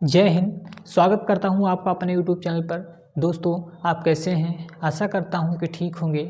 जय हिंद। स्वागत करता हूं आपका अपने YouTube चैनल पर। दोस्तों, आप कैसे हैं? आशा करता हूं कि ठीक होंगे।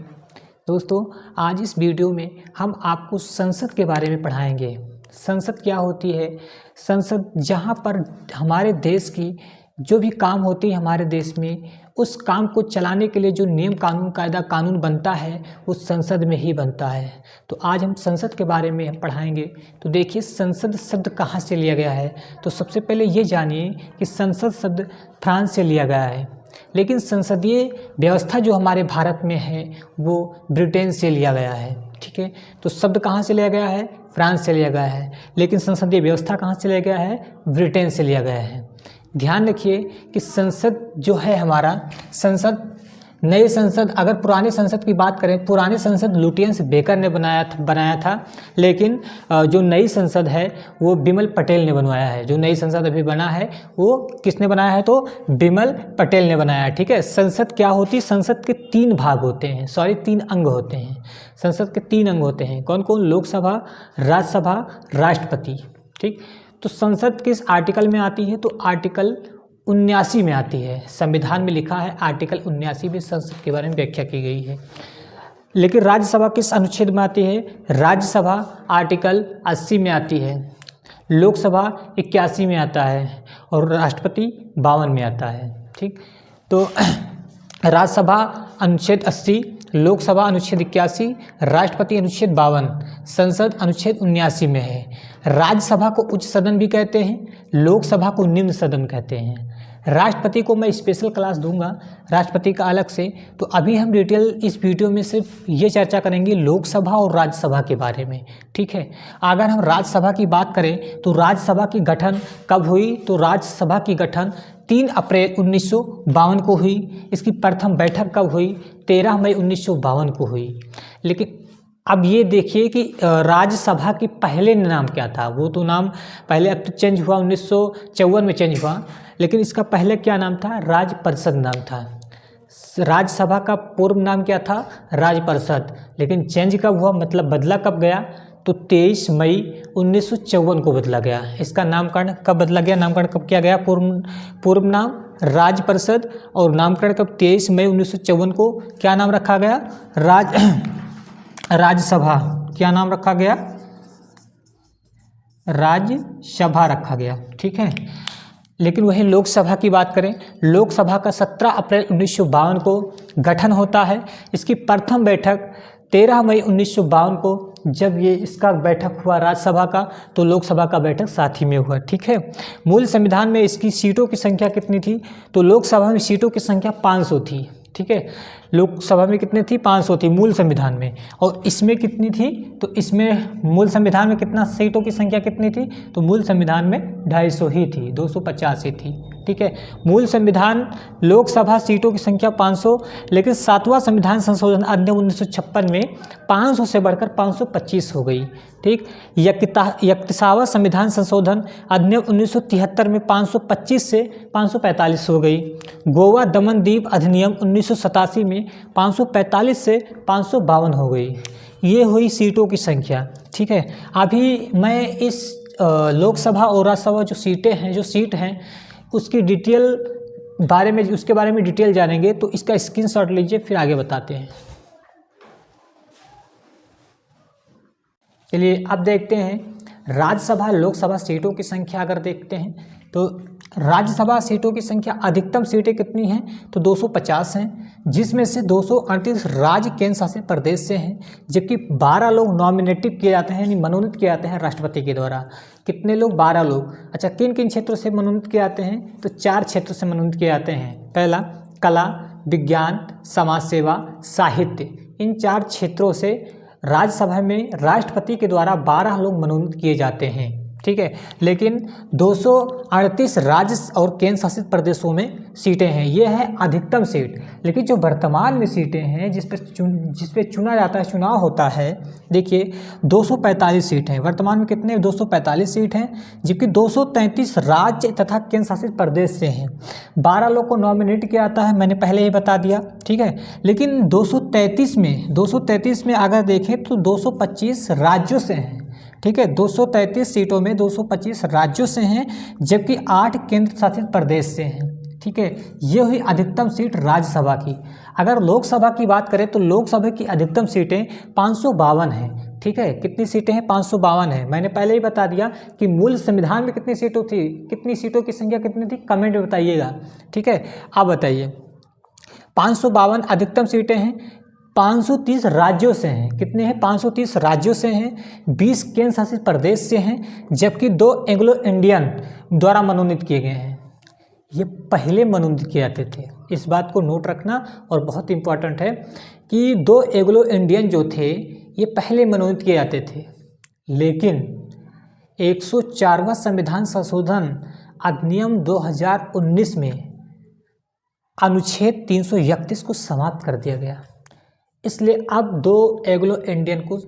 दोस्तों, आज इस वीडियो में हम आपको संसद के बारे में पढ़ाएंगे। संसद क्या होती है? संसद जहां पर हमारे देश की जो भी काम होती है हमारे देश में, उस काम को चलाने के लिए जो नियम कानून कायदा कानून बनता है वो संसद में ही बनता है। तो आज हम संसद के बारे में पढ़ाएंगे। तो देखिए, संसद शब्द कहाँ से लिया गया है। तो सबसे पहले ये जानिए कि संसद शब्द फ्रांस से लिया गया है, लेकिन संसदीय व्यवस्था जो हमारे भारत में है वो ब्रिटेन से लिया गया है। ठीक है, तो शब्द कहाँ से लिया गया है? फ्रांस से लिया गया है, लेकिन संसदीय व्यवस्था कहाँ से लिया गया है? ब्रिटेन से लिया गया है। ध्यान रखिए कि संसद जो है हमारा नए संसद, अगर पुराने संसद की बात करें, पुराने संसद लुटियंस बेकर ने बनाया था, लेकिन जो नई संसद है वो बिमल पटेल ने बनवाया है। जो नई संसद अभी बना है वो किसने बनाया है? तो बिमल पटेल ने बनाया है। ठीक है, संसद क्या होती है? संसद के 3 भाग होते हैं, 3 अंग होते हैं। संसद के 3 अंग होते हैं। कौन कौन? लोकसभा, राज्यसभा, राष्ट्रपति। ठीक, तो संसद किस आर्टिकल में आती है? तो आर्टिकल 79 में आती है। संविधान में लिखा है आर्टिकल 79 में संसद के बारे में व्याख्या की गई है। लेकिन राज्यसभा किस अनुच्छेद में आती है? राज्यसभा आर्टिकल 80 में आती है, लोकसभा 81 में आता है और राष्ट्रपति 52 में आता है। ठीक, तो राज्यसभा अनुच्छेद 80, लोकसभा अनुच्छेद 81, राष्ट्रपति अनुच्छेद 52, संसद अनुच्छेद 79 में है। राज्यसभा को उच्च सदन भी कहते हैं, लोकसभा को निम्न सदन कहते हैं। राष्ट्रपति को मैं स्पेशल क्लास दूंगा, राष्ट्रपति का अलग से। तो अभी हम डिटेल इस वीडियो में सिर्फ ये चर्चा करेंगे लोकसभा और राज्यसभा के बारे में। ठीक है, अगर हम राज्यसभा की बात करें तो राज्यसभा की गठन कब हुई? तो राज्यसभा की गठन 3 अप्रैल 1952 को हुई। इसकी प्रथम बैठक कब हुई? 13 मई 1952 को हुई। लेकिन अब ये देखिए कि राज्यसभा के पहले नाम क्या था? वो तो नाम पहले, अब तो चेंज हुआ, 1954 में चेंज हुआ, लेकिन इसका पहले क्या नाम था? राज्य परिषद नाम था। राज्यसभा का पूर्व नाम क्या था? राज्य परिषद। लेकिन चेंज कब हुआ, मतलब बदला कब गया? तो 23 मई 1954 को बदला गया। इसका नामकरण कब बदला गया? नामकरण कब किया गया? पूर्व नाम राज्य परिषद और नामकरण कब? 23 मई 1954 को क्या नाम रखा गया? राज्यसभा। क्या नाम रखा गया? राज्यसभा रखा गया। ठीक है, लेकिन वही लोकसभा की बात करें, लोकसभा का 17 अप्रैल 1952 को गठन होता है। इसकी प्रथम बैठक 13 मई 1952 को, जब ये इसका बैठक हुआ राज्यसभा का, तो लोकसभा का बैठक साथ ही में हुआ। ठीक है, मूल संविधान में इसकी सीटों की संख्या कितनी थी? तो लोकसभा में सीटों की संख्या 500 थी। ठीक है, लोकसभा में कितनी थी? 500 थी मूल संविधान में। और इसमें कितनी थी? तो इसमें मूल संविधान में कितना सीटों की संख्या कितनी थी? तो मूल संविधान में 250 ही थी, 250 ही थी। ठीक है, मूल संविधान, लोकसभा सीटों की संख्या 500, लेकिन 7वां संविधान संशोधन अधिनियम 1956 में 500 से बढ़कर 525 हो गई। ठीक, 31वां संविधान संशोधन अधिनियम 1973 में 525 से 545 हो गई। गोवा दमन द्वीप अधिनियम 1987 में 545 से 552 हो गई। ये हुई सीटों की संख्या। ठीक है, अभी मैं इस लोकसभा और राज्यसभा जो सीट हैं उसकी डिटेल उसके बारे में डिटेल जानेंगे। तो इसका स्क्रीनशॉट लीजिए, फिर आगे बताते हैं। चलिए अब देखते हैं राज्यसभा लोकसभा सीटों की संख्या। अगर देखते हैं तो राज्यसभा सीटों की संख्या, अधिकतम सीटें कितनी हैं? तो 250 हैं, जिसमें से 238 राज्य केंद्र शासित प्रदेश से हैं, जबकि 12 लोग नॉमिनेटिव किए जाते हैं, यानी मनोनीत किए जाते हैं राष्ट्रपति के द्वारा। कितने लोग? 12 लोग। अच्छा, किन किन क्षेत्रों से मनोनीत किए जाते हैं? तो 4 क्षेत्रों से मनोनीत किए जाते हैं। पहला, कला, विज्ञान, समाज सेवा, साहित्य। इन 4 क्षेत्रों से राज्यसभा में राष्ट्रपति के द्वारा 12 लोग मनोनीत किए जाते हैं। ठीक है, लेकिन 238 राज्य और केंद्र शासित प्रदेशों में सीटें हैं। ये है अधिकतम सीट। लेकिन जो वर्तमान में सीटें हैं जिस पे चुना जाता है, चुनाव होता है, देखिए 245 सीट हैं वर्तमान में। कितने? 245 सीट हैं, जबकि 233 राज्य तथा केंद्र शासित प्रदेश से हैं। 12 लोग को नॉमिनेट किया जाता है, मैंने पहले ही बता दिया। ठीक है, लेकिन 233 में अगर देखें तो 225 राज्यों से हैं। ठीक है। 233 सीटों में 225 राज्यों से हैं, जबकि 8 केंद्र शासित प्रदेश से हैं, ठीक है। ये हुई अधिकतम सीट राज्यसभा की। अगर लोकसभा की बात करें तो लोकसभा की अधिकतम सीटें 552 हैं, ठीक है। कितनी सीटें हैं? 552 है। मैंने पहले ही बता दिया कि मूल संविधान में कितनी सीटों थी, कितनी सीटों की संख्या कितनी थी, कमेंट में बताइएगा, ठीक है। आप बताइए। 552 अधिकतम सीटें हैं, 530 राज्यों से हैं। कितने हैं? 530 राज्यों से हैं, 20 केंद्र शासित प्रदेश से हैं, जबकि 2 एंग्लो इंडियन द्वारा मनोनीत किए गए हैं। ये पहले मनोनीत किए जाते थे, इस बात को नोट रखना। और बहुत इंपॉर्टेंट है कि 2 एंग्लो इंडियन जो थे ये पहले मनोनीत किए जाते थे, लेकिन 104वां संविधान संशोधन अधिनियम 2019 में अनुच्छेद 331 को समाप्त कर दिया गया, इसलिए अब 2 एंग्लो इंडियन को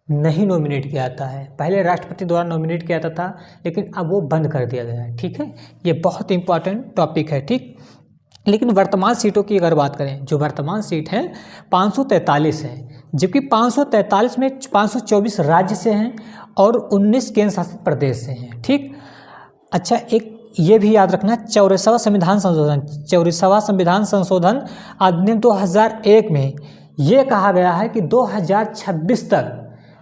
नहीं नॉमिनेट किया जाता है। पहले राष्ट्रपति द्वारा नॉमिनेट किया जाता था, लेकिन अब वो बंद कर दिया गया है, ठीक है। ये बहुत इंपॉर्टेंट टॉपिक है, ठीक। लेकिन वर्तमान सीटों की अगर बात करें, जो वर्तमान सीट है 543 है, जबकि 543 में 524 राज्य से हैं और 19 केंद्र शासित प्रदेश से हैं, ठीक। अच्छा, एक ये भी याद रखना, 84वां संविधान संशोधन अधिनियम 2001 में ये कहा गया है कि 2026 तक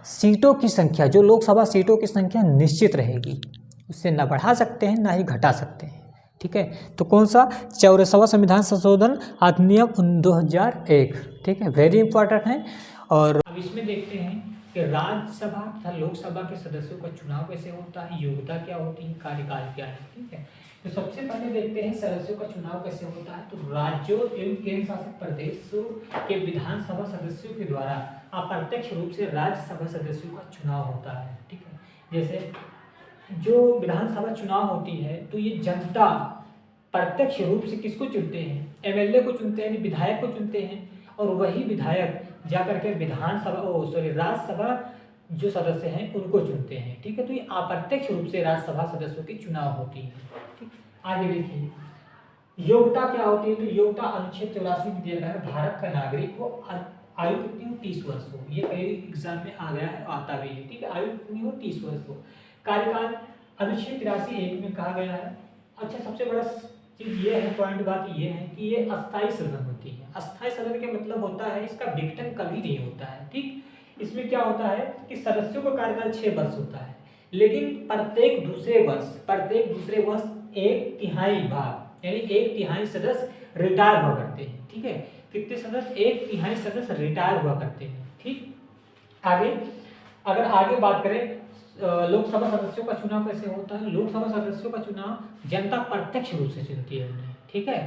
सीटों की संख्या, जो लोकसभा सीटों की संख्या निश्चित रहेगी, उससे ना बढ़ा सकते हैं ना ही घटा सकते हैं, ठीक है। तो कौन सा? 84वां संविधान संशोधन अधिनियम 2001, ठीक है, वेरी इंपॉर्टेंट है। और अब इसमें देखते हैं कि राज्यसभा तथा लोकसभा के सदस्यों का चुनाव कैसे होता है, योग्यता क्या होती है, कार्यकाल क्या है, ठीक है। तो सबसे पहले देखते हैं सदस्यों का चुनाव कैसे होता है। तो राज्यों एवं केंद्र शासित प्रदेशों के विधानसभा सदस्यों के द्वारा अप्रत्यक्ष रूप से राज्यसभा सदस्यों का चुनाव होता है, ठीक है। जैसे जो विधानसभा चुनाव होती है तो ये जनता प्रत्यक्ष रूप से किसको चुनते हैं? एमएलए को चुनते हैं, विधायक को चुनते हैं, और वही विधायक जाकर के राज्यसभा जो सदस्य हैं उनको चुनते हैं, ठीक है। तो ये अप्रत्यक्ष रूप से राज्यसभा सदस्यों की चुनाव होती है, ठीक। आगे देखिए, योग्यता क्या होती है। तो योग्यता अनुच्छेद 84 में दिया गया है, भारत का नागरिक हो, आयु कितनी हो? 30 वर्ष हो। ये कई एग्जाम में आ गया है, आता भी है, ठीक है। आयु कितनी हो? 30 वर्ष हो। कार्यकाल अनुच्छेद 83(1) में कहा गया है। अच्छा, सबसे बड़ा चीज ये है, पॉइंट बात ये है कि ये अस्थायी सदन होती है। अस्थायी सदन का मतलब होता है इसका विघटन कभी नहीं होता है, ठीक। इसमें क्या होता है कि सदस्यों का कार्यकाल 6 वर्ष होता है, लेकिन प्रत्येक दूसरे वर्ष 1/3 भाग यानी 1/3 सदस्य रिटायर हुआ करते हैं, ठीक है। कितने सदस्य? 1/3 सदस्य रिटायर हुआ करते हैं, ठीक। आगे अगर आगे बात करें लोकसभा सदस्यों का चुनाव कैसे होता है। लोकसभा सदस्यों का चुनाव जनता प्रत्यक्ष रूप से चुनती है उन्हें, ठीक है।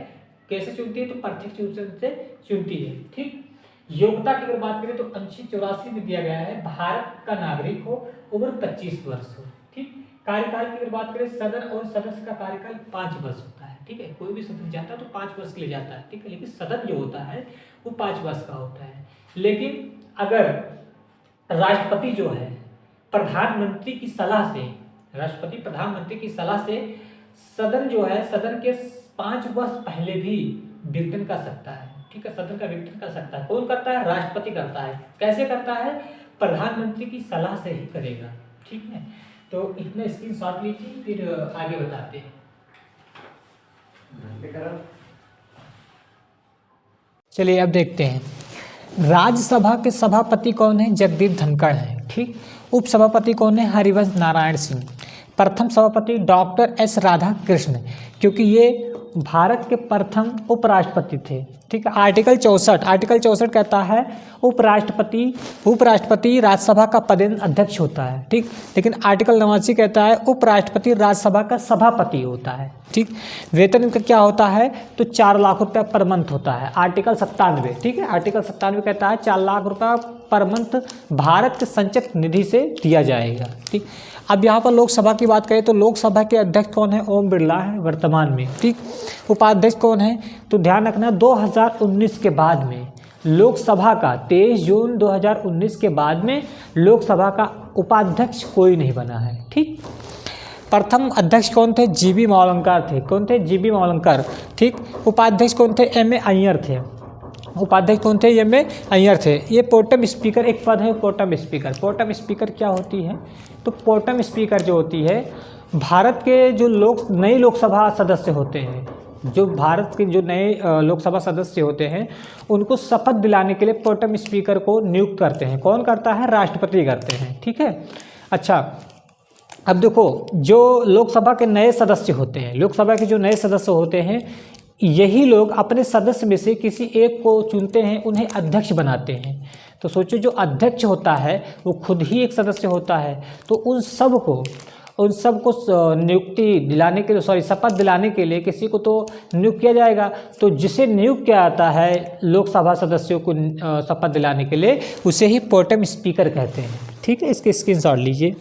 कैसे चुनती है? तो प्रत्यक्ष रूप से चुनती है, ठीक। योग्यता की अगर बात करें तो अनुच्छेद 84 में दिया गया है, भारत का नागरिक हो, उम्र 25 वर्ष हो, ठीक। कार्यकाल की अगर बात करें, सदन और सदस्य का कार्यकाल 5 वर्ष होता है, ठीक है। कोई भी सदस्य जाता है तो 5 वर्ष के लिए जाता है, ठीक है। लेकिन सदन जो होता है वो 5 वर्ष का होता है। लेकिन अगर राष्ट्रपति जो है प्रधानमंत्री की सलाह से, राष्ट्रपति प्रधानमंत्री की सलाह से सदन जो है, सदन के 5 वर्ष पहले भी विघटन कर सकता है, ठीक है। सदन का विघटन कर सकता है। कौन करता है? राष्ट्रपति करता है। कैसे करता है? प्रधानमंत्री की सलाह से ही करेगा, ठीक है। तो इतना स्क्रीनशॉट लीजिए, फिर आगे बताते हैं। चलिए अब देखते हैं, राज्यसभा के सभापति कौन है? जगदीप धनखड़ है, ठीक। उपसभापति कौन है? हरिवंश नारायण सिंह। प्रथम सभापति डॉक्टर एस राधाकृष्ण, क्योंकि ये भारत के प्रथम उपराष्ट्रपति थे, ठीक है। आर्टिकल 64 कहता है उपराष्ट्रपति राज्यसभा का पदेन अध्यक्ष होता है, ठीक। लेकिन आर्टिकल 89 कहता है उपराष्ट्रपति राज्यसभा का सभापति होता है, ठीक। वेतन इनका क्या होता है? तो 4 लाख रुपये पर मंथ होता है। आर्टिकल 97, ठीक है। आर्टिकल 97 कहता है 4 लाख रुपये पर मंथ भारत के संचित निधि से दिया जाएगा, ठीक। अब यहाँ पर लोकसभा की बात करें तो लोकसभा के अध्यक्ष कौन है? ओम बिरला है वर्तमान में, ठीक। उपाध्यक्ष कौन है? तो ध्यान रखना 2019 के बाद में लोकसभा का 23 जून 2019 के बाद में लोकसभा का उपाध्यक्ष कोई नहीं बना है, ठीक। प्रथम अध्यक्ष कौन थे? जीबी मावलंकर थे। कौन थे? जीबी मावलंकर, ठीक। उपाध्यक्ष कौन थे? एम ए अय्यर थे। उपाध्यक्ष कौन थे? एम ए अय्यर थे। ये प्रोटेम स्पीकर एक पद है, प्रोटेम स्पीकर। प्रोटेम स्पीकर क्या होती है? तो प्रोटेम स्पीकर जो होती है, भारत के जो नए लोकसभा सदस्य होते हैं, जो भारत के जो नए लोकसभा सदस्य होते हैं, उनको शपथ दिलाने के लिए प्रोटेम स्पीकर को नियुक्त करते हैं। कौन करता है? राष्ट्रपति करते हैं। ठीक है। अच्छा, अब देखो, जो लोकसभा के नए सदस्य होते हैं, लोकसभा के जो नए सदस्य होते हैं, यही लोग अपने सदस्य में से किसी एक को चुनते हैं, उन्हें अध्यक्ष बनाते हैं। तो सोचो, जो अध्यक्ष होता है वो खुद ही एक सदस्य होता है। तो उन सब को नियुक्ति दिलाने के लिए, शपथ दिलाने के लिए किसी को तो नियुक्त किया जाएगा। तो जिसे नियुक्त किया जाता है लोकसभा सदस्यों को शपथ दिलाने के लिए, उसे ही प्रोटेम स्पीकर कहते हैं। ठीक है, इसके स्क्रीनशॉट लीजिए।